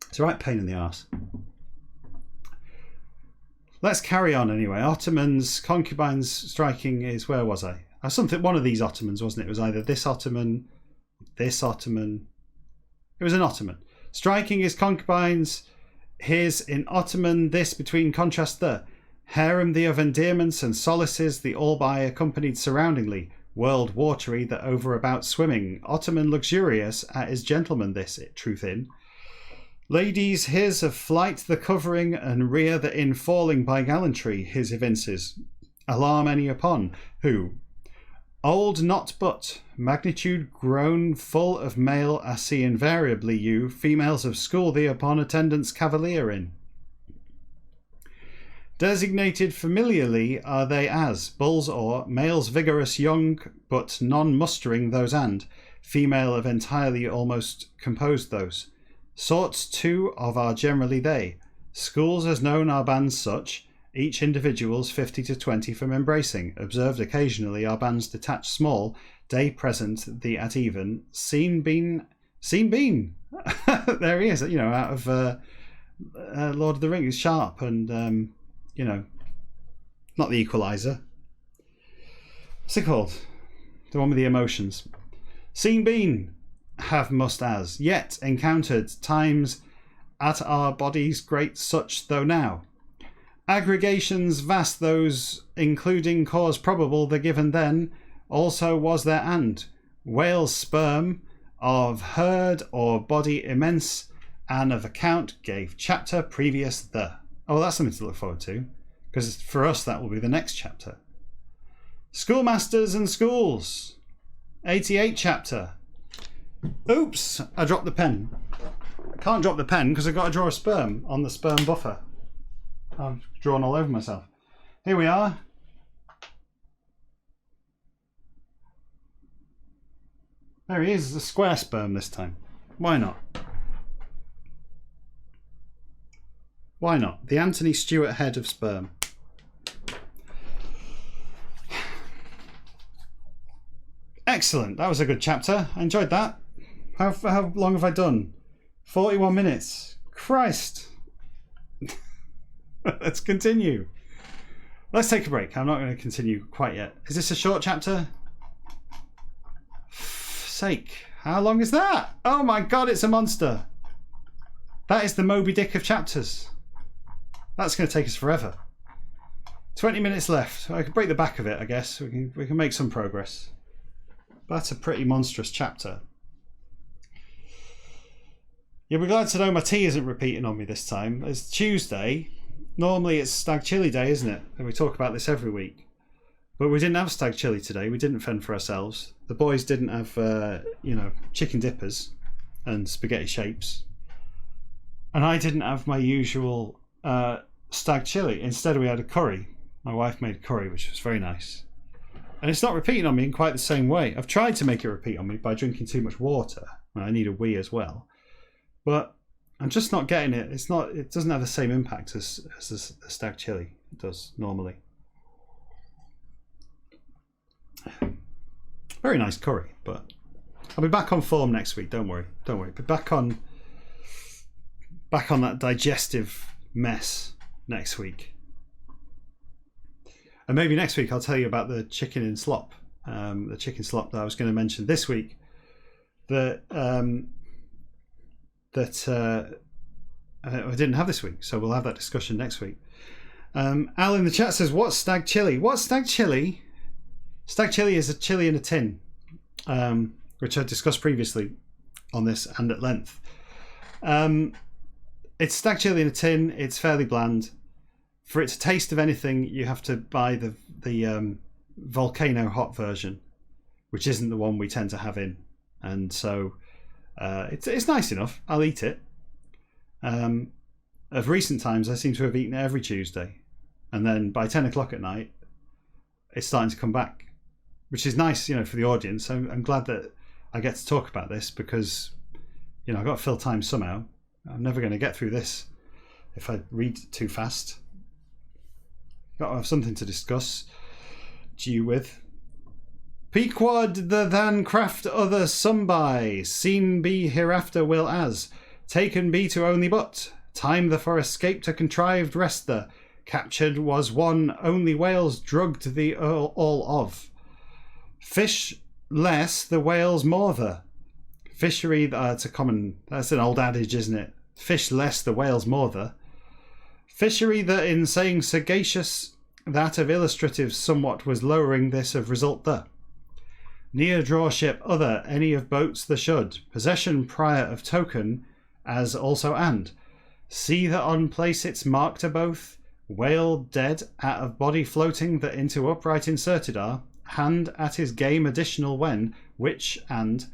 It's a right pain in the arse. Let's carry on anyway. Ottomans, concubines striking is, where was I? One of these Ottomans, wasn't it? It was either this Ottoman. It was an Ottoman. Striking his concubines, his in Ottoman, this between contrast the. Harem the of endearments and solaces, the all by accompanied surroundingly. World watery that over about swimming. Ottoman luxurious at his gentleman this, truth in. Ladies, his of flight the covering, and rear the in falling by gallantry, his evinces. Alarm any upon, who, Old not but, magnitude grown full of male, I see invariably you, females of school thee upon attendance cavalier in. Designated familiarly are they as, bulls or, males vigorous young, but non-mustering those and, female of entirely almost composed those. Sorts too of are generally they, schools as known are bands such, each individuals 50 to 20 from embracing. Observed occasionally are bands detached small, day present the at even. Seen been. There he is, out of Lord of the Rings, Sharp and, not the Equalizer. What's it called? The one with the emotions. Seen been, have must as, yet encountered times at our bodies great such though now. Aggregations vast those, including cause probable the given then, also was there and. Whale's sperm, of herd or body immense, and of account gave chapter previous the. Oh, that's something to look forward to, because for us that will be the next chapter. Schoolmasters and schools. 88 chapter. Oops, I dropped the pen. I can't drop the pen because I've got to draw a sperm on the sperm buffer. I've drawn all over myself. Here we are. There he is, a square sperm this time. Why not? Why not? The Anthony Stewart head of sperm. Excellent. That was a good chapter. I enjoyed that. How long have I done? 41 minutes. Christ. Let's continue. Let's take a break. I'm not going to continue quite yet. Is this a short chapter? Sake. How long is that? Oh my god, it's a monster. That is the Moby Dick of chapters. That's going to take us forever. 20 minutes left. I can break the back of it, I guess. We can make some progress. That's a pretty monstrous chapter. You'll be glad to know my tea isn't repeating on me this time. It's Tuesday. Normally it's Stag Chili Day, isn't it? And we talk about this every week. But we didn't have Stag Chili today. We didn't fend for ourselves. The boys didn't have, chicken dippers and spaghetti shapes. And I didn't have my usual Stag Chili. Instead we had a curry. My wife made curry, which was very nice. And it's not repeating on me in quite the same way. I've tried to make it repeat on me by drinking too much water. And I need a wee as well. But I'm just not getting it. It doesn't have the same impact as the Stag Chili does normally. Very nice curry, but I'll be back on form next week. Don't worry. Be back on that digestive mess next week. And maybe next week I'll tell you about the chicken in slop. The chicken slop that I was going to mention this week. That I didn't have this week, so we'll have that discussion next week. Al in the chat says, what's Stag Chili? What's Stag Chili? Stag Chili is a chili in a tin, which I discussed previously on this and at length. It's Stag Chili in a tin. It's fairly bland. For it to taste of anything, you have to buy the volcano hot version, which isn't the one we tend to have in. And so it's nice enough. I'll eat it. Of recent times, I seem to have eaten it every Tuesday. And then by 10 o'clock at night, it's starting to come back, which is nice, for the audience. I'm glad that I get to talk about this because, I've got to fill time somehow. I'm never going to get through this if I read too fast. Got to have something to discuss you with. Pequod the than craft other some by, seen be hereafter will as, taken be to only but, time the for escape to contrived rest the, captured was one only whales drugged the all of. Fish less the whales more the. Fishery, that's an old adage, isn't it? Fish less the whales more the. Fishery that in saying sagacious, that of illustrative somewhat was lowering this of result the. Near draw ship other any of boats the should, possession prior of token, as also and. See that on place its mark to both, whale dead out of body floating that into upright inserted are, hand at his game additional when, which, and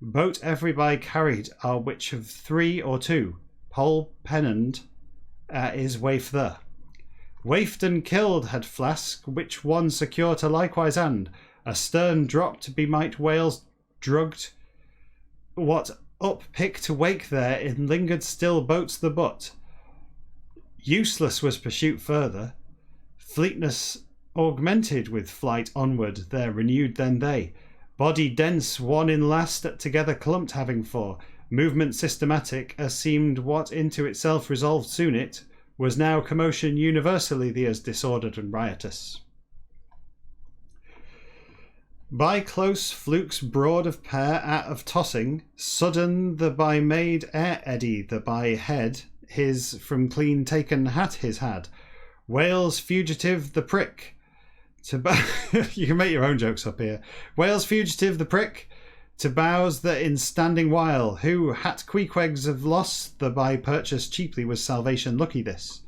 boat everybody carried are which of 3 or 2, pole pennant is waif the. Wafed and killed had flask, which one secure to likewise and, a stern drop to be might whales drugged, what up pick to wake there in lingered still boats the butt. Useless was pursuit further, fleetness augmented with flight onward, there renewed then they, body dense one in last together clumped having for, movement systematic, as seemed what into itself resolved soon it, was now commotion universally the as disordered and riotous. By close flukes broad of pair at of tossing, sudden the by made air eddy, the by head, his from clean taken hat his had, Wales fugitive the prick, to you can make your own jokes up here. Wales fugitive the prick, to bows that in standing while, who hat queequegs of loss, the by purchase cheaply was salvation lucky this.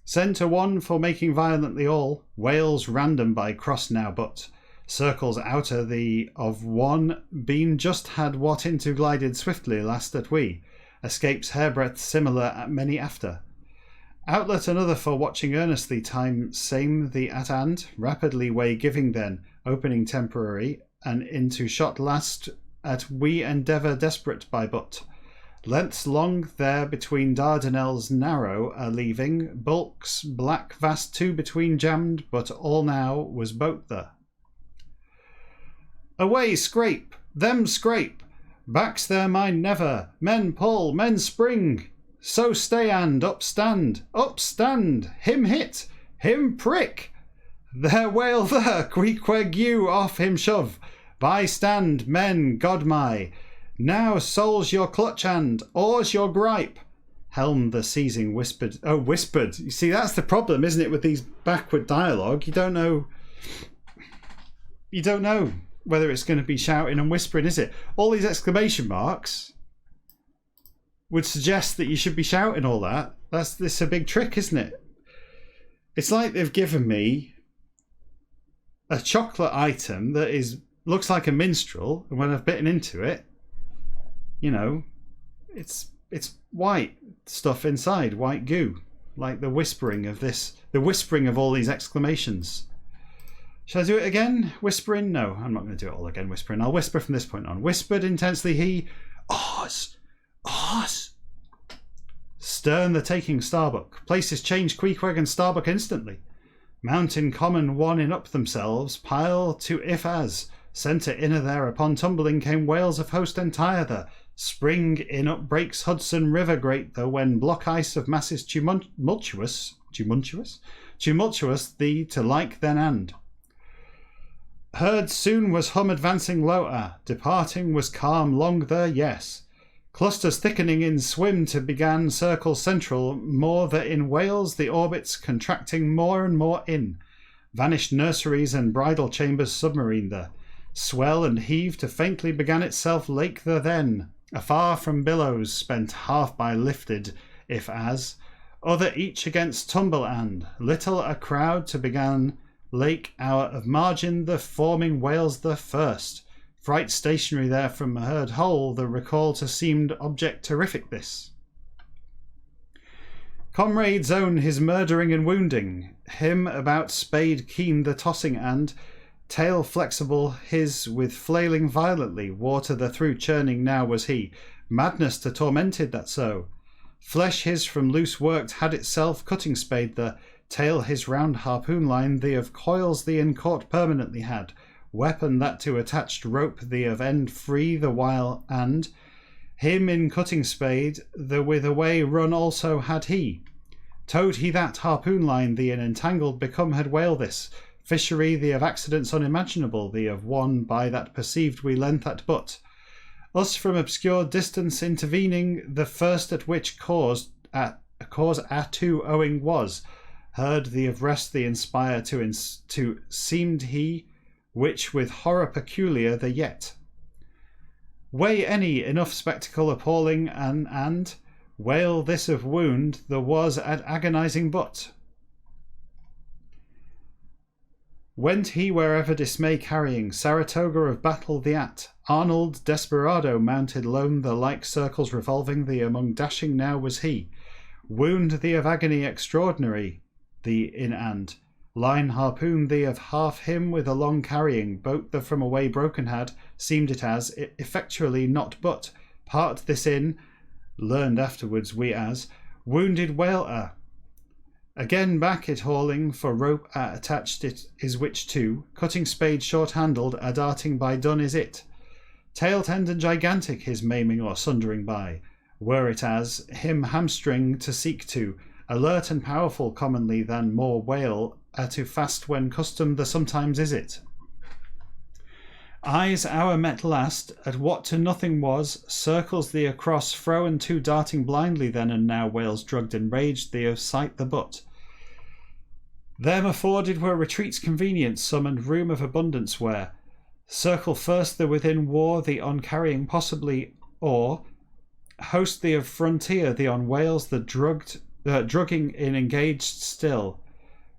Sent to one for making violently all, Wales random by cross now but, circles outer the of one, been just had what into glided swiftly last at we, escapes hairbreadth similar at many after. Outlet another for watching earnestly time same the at and, rapidly way giving then, opening temporary, and into shot last at we endeavour desperate by but. Lengths long there between Dardanelles narrow a leaving, bulks black vast two between jammed, but all now was boat there. Away scrape, them scrape, backs their mind never, men pull, men spring, so stay and upstand, him hit, him prick, there whale there, queequeg you off him shove, by stand, men, God my, now soles your clutch and, oars your gripe, helm the seizing whispered, whispered, you see that's the problem, isn't it, with these backward dialogue, you don't know whether it's going to be shouting and whispering, is it? All these exclamation marks would suggest that you should be shouting all that. This is a big trick, isn't it? It's like they've given me a chocolate item that looks like a minstrel, and when I've bitten into it, you know, it's white stuff inside, white goo, like the whispering of all these exclamations. Shall I do it again? Whispering? No, I'm not going to do it all again whispering. I'll whisper from this point on. Whispered intensely he, Oz! Stern the taking Starbuck. Places change Queequeg and Starbuck instantly. Mountain common one in up themselves, pile to if as. Centre inner there upon tumbling came whales of host entire there. Spring in up breaks Hudson River great though when block ice of masses tumultuous thee to like then and. Heard soon was hum advancing lower, departing was calm long there, yes. Clusters thickening in swim to began circle central, more that in Wales the orbits contracting more and more in. Vanished nurseries and bridal chambers submarine there. Swell and heave to faintly began itself lake there then. Afar from billows spent half by lifted, if as. Other each against tumble and. Little a crowd to began lake hour of margin the forming whales the first. Fright stationary there from heard whole, the recall to seemed object terrific this. Comrades own his murdering and wounding, him about spade keen the tossing and, tail flexible his with flailing violently, water the through churning now was he, madness to tormented that so. Flesh his from loose worked had itself Cutting-Spade the, tail his round harpoon line the of coils the in caught permanently had, weapon that to attached rope the of end free the while and, him in Cutting-Spade the with away run also had he. Towed he that harpoon line the in entangled become had whale this, fishery the of accidents unimaginable the of one by that perceived we length at but. Us from obscure distance intervening, the first at which cause to owing was, heard the of rest the inspire to seemed he, which with horror peculiar the yet. Weigh any enough spectacle appalling and wail this of wound the was at agonizing but. Went he wherever dismay carrying, Saratoga of battle the at. Arnold, Desperado, mounted lone, the like circles revolving, the among dashing now was he. Wound thee of agony extraordinary, the in and. Line harpoon thee of half him with a long carrying, boat the from away broken had, seemed it as, effectually not but, part this in, learned afterwards we as, wounded whale again back it hauling, for rope attached it is which too, Cutting-Spade short-handled, darting by done is it. Tail tendon gigantic his maiming or sundering by, were it as, him hamstring to seek to, alert and powerful commonly than more whale, to fast when custom the sometimes is it. Eyes hour met last, at what to nothing was, circles thee across, fro and to darting blindly then and now whales drugged enraged thee of sight the butt. Them afforded were retreats convenient, some and room of abundance where, circle first the within war, the on carrying possibly, or host thee of frontier, the on whales, the drugging in engaged still.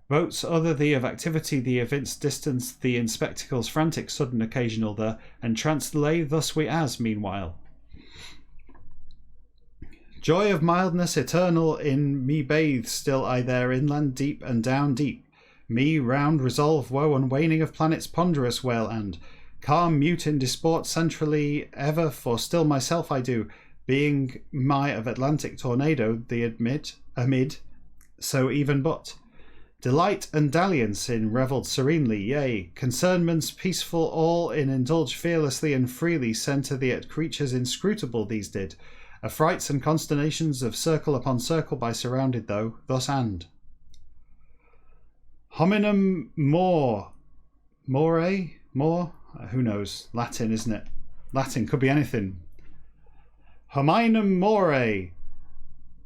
Boats other thee of activity, the evinced distance, the in spectacles frantic, sudden, occasional, the entranced lay thus we as, meanwhile. Joy of mildness eternal in me bathe, still I there inland deep and down deep. Me round resolve woe unwaning of planets ponderous well and calm mute in disport centrally ever, for still myself I do, being my of Atlantic tornado, the amid, so even but. Delight and dalliance in revelled serenely, yea, concernments peaceful all in indulge fearlessly and freely, centre thee at creatures inscrutable these did, affrights and consternations of circle upon circle by surrounded though, thus and. Hominum more, who knows, Latin isn't it? Latin could be anything. Hominum more,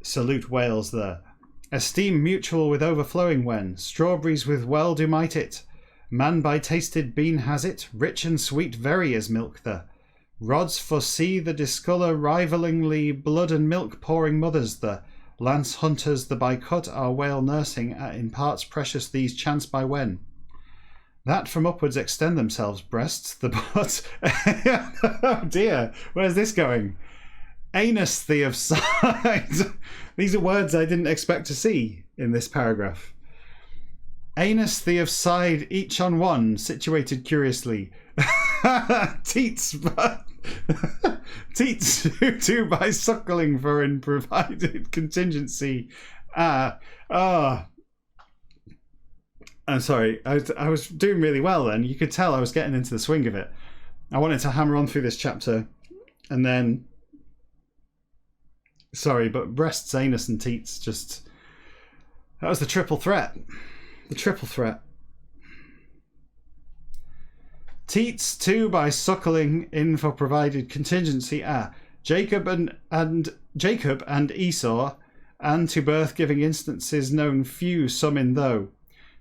salute whales there. Esteem mutual with overflowing when, strawberries with well do might it. Man by tasted bean has it, rich and sweet very as milk the. Rods foresee the discolour rivalingly, blood and milk pouring mothers the. Lance hunters the by cut are whale nursing, in parts precious these chance by when. That from upwards extend themselves, breasts, the butt. Oh dear, where's this going? Anus thee of side. These are words I didn't expect to see in this paragraph. Anus thee of side, each on one, situated curiously. Teats, but teats to by suckling for in provided contingency. I'm sorry, I was doing really well then. You could tell I was getting into the swing of it. I wanted to hammer on through this chapter and then sorry, but breasts, anus and teats just... That was the triple threat. The triple threat. Teats too by suckling in for provided contingency. Jacob and Esau, and to birth giving instances known few, some in though.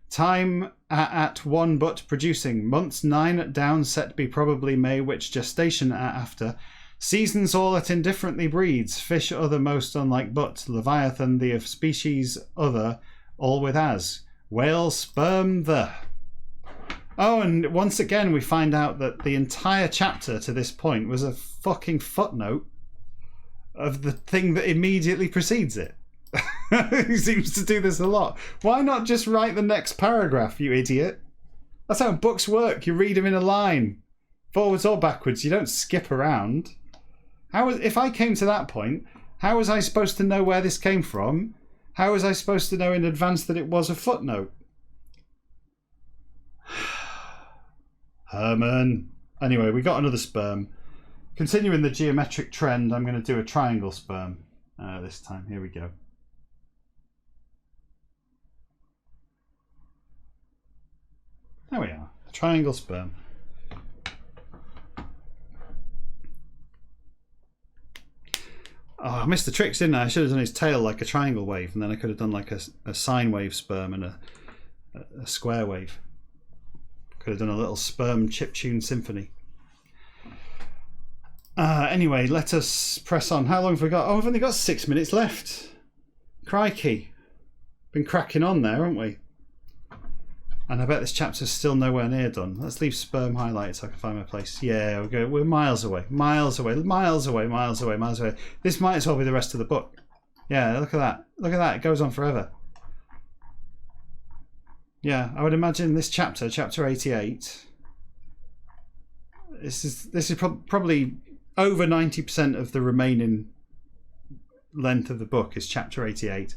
Time at one but producing. Months 9 down set be probably May, which gestation after. Seasons all that indifferently breeds, fish other most unlike but, Leviathan the of species other, all with as, whale sperm the. Oh, and once again we find out that the entire chapter to this point was a fucking footnote of the thing that immediately precedes it. He seems to do this a lot. Why not just write the next paragraph, you idiot? That's how books work. You read them in a line, forwards or backwards. You don't skip around. If I came to that point, how was I supposed to know where this came from? How was I supposed to know in advance that it was a footnote? Herman. Anyway, we got another sperm. Continuing the geometric trend, I'm going to do a triangle sperm this time. Here we go. There we are. A triangle sperm. Oh, I missed the tricks, didn't I? I should have done his tail like a triangle wave, and then I could have done like a sine wave sperm and a square wave. Could have done a little sperm chiptune symphony. Anyway, let us press on. How long have we got? Oh, we've only got 6 minutes left. Crikey. Been cracking on there, haven't we? And I bet this chapter's still nowhere near done. Let's leave sperm highlighted so I can find my place. Yeah, we're miles away. Miles away. Miles away. Miles away. Miles away. This might as well be the rest of the book. Yeah, look at that. Look at that. It goes on forever. Yeah, I would imagine this chapter, chapter 88. This is probably over 90% of the remaining length of the book is chapter 88.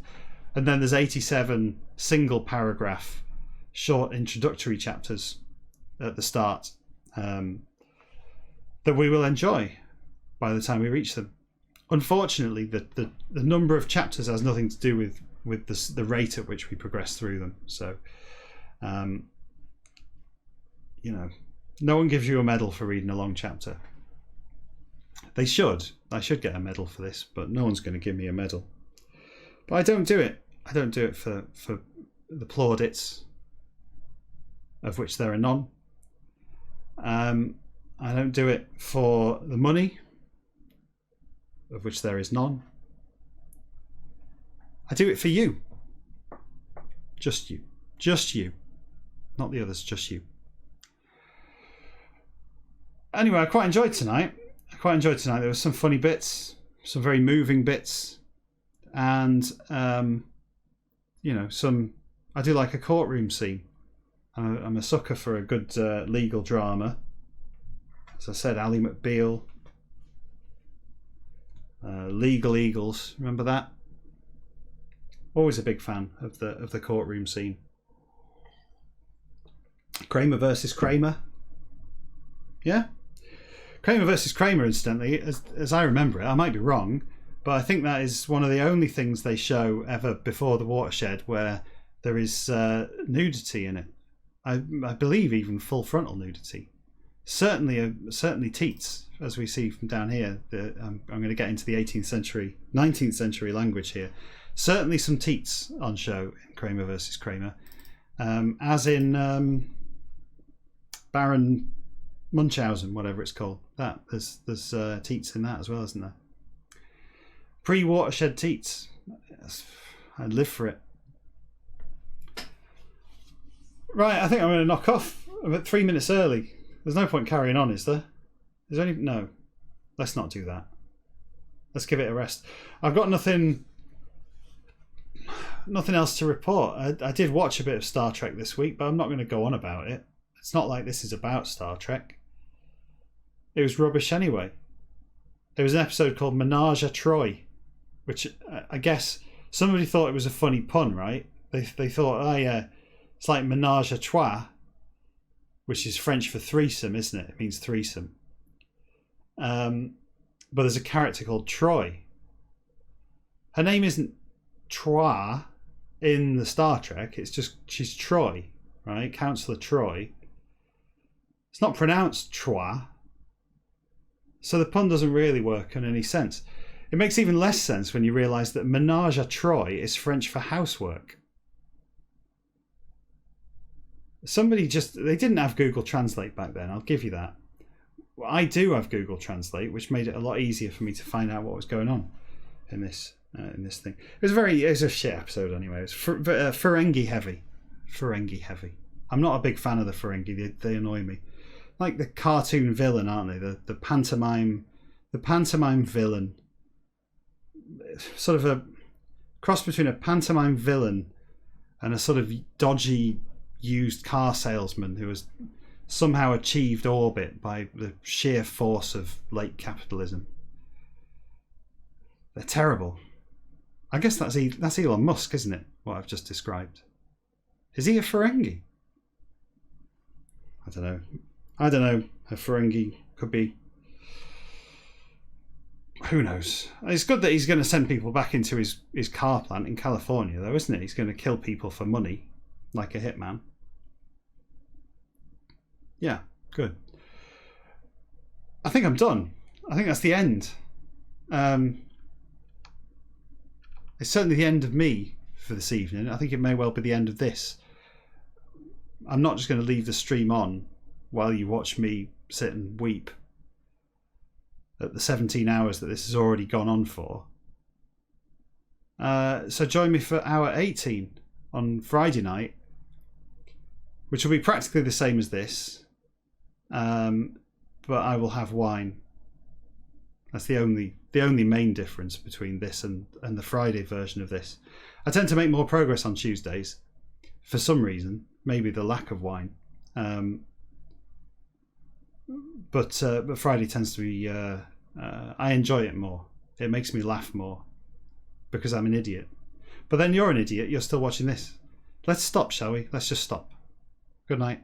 And then there's 87 single paragraph short introductory chapters at the start that we will enjoy by the time we reach them. Unfortunately, the number of chapters has nothing to do with the rate at which we progress through them. So, you know, no one gives you a medal for reading a long chapter. They should. I should get a medal for this, but no one's going to give me a medal. But I don't do it. I don't do it for the plaudits, of which there are none. I don't do it for the money, of which there is none. I do it for you. Just you. Just you. Not the others, just you. Anyway, I quite enjoyed tonight. There were some funny bits, some very moving bits, and you know, I do like a courtroom scene. I'm a sucker for a good legal drama. As I said, Ally McBeal, Legal Eagles. Remember that? Always a big fan of the courtroom scene. Kramer versus Kramer. Yeah, Kramer versus Kramer. Incidentally, as I remember it, I might be wrong, but I think that is one of the only things they show ever before the watershed where there is nudity in it. I believe even full frontal nudity. Certainly teats, as we see from down here. I'm going to get into the 18th century, 19th century language here. Certainly some teats on show in Kramer versus Kramer, as in Baron Munchausen, whatever it's called. That there's teats in that as well, isn't there? Pre-watershed teats. Yes, I'd live for it. Right, I think I'm going to knock off. I'm at 3 minutes early. There's no point carrying on, is there? Is there any? No. Let's not do that. Let's give it a rest. I've got nothing else to report. I did watch a bit of Star Trek this week, but I'm not going to go on about it. It's not like this is about Star Trek. It was rubbish anyway. There was an episode called Menage a Troy, which I guess somebody thought it was a funny pun, right? They thought, oh yeah, it's like Menage a Trois, which is French for threesome, isn't it? It means threesome. But there's a character called Troy. Her name isn't Trois in the Star Trek. It's just she's Troy, right? Councillor Troy. It's not pronounced Trois. So the pun doesn't really work in any sense. It makes even less sense when you realise that Menage a Troy is French for housework. They didn't have Google Translate back then, I'll give you that. Well, I do have Google Translate, which made it a lot easier for me to find out what was going on in this thing. It was a shit episode anyway. It was Ferengi heavy. I'm not a big fan of the Ferengi, they annoy me. Like the cartoon villain, aren't they? The pantomime villain. Sort of a cross between a pantomime villain and a sort of dodgy used car salesman who has somehow achieved orbit by the sheer force of late capitalism. They're terrible. I guess that's Elon Musk, isn't it? What I've just described. Is he a Ferengi? I don't know. A Ferengi could be. Who knows? It's good that he's going to send people back into his car plant in California, though, isn't it? He's going to kill people for money, like a hitman. Yeah, good. I think I'm done. I think that's the end. It's certainly the end of me for this evening. I think it may well be the end of this. I'm not just going to leave the stream on while you watch me sit and weep at the 17 hours that this has already gone on for. So join me for hour 18 on Friday night, which will be practically the same as this, but I will have wine. That's the only main difference between this and the Friday version of this. I tend to make more progress on Tuesdays for some reason, maybe the lack of wine. But Friday tends to be. I enjoy it more. It makes me laugh more because I'm an idiot. But then you're an idiot. You're still watching this. Let's stop, shall we? Let's just stop. Good night.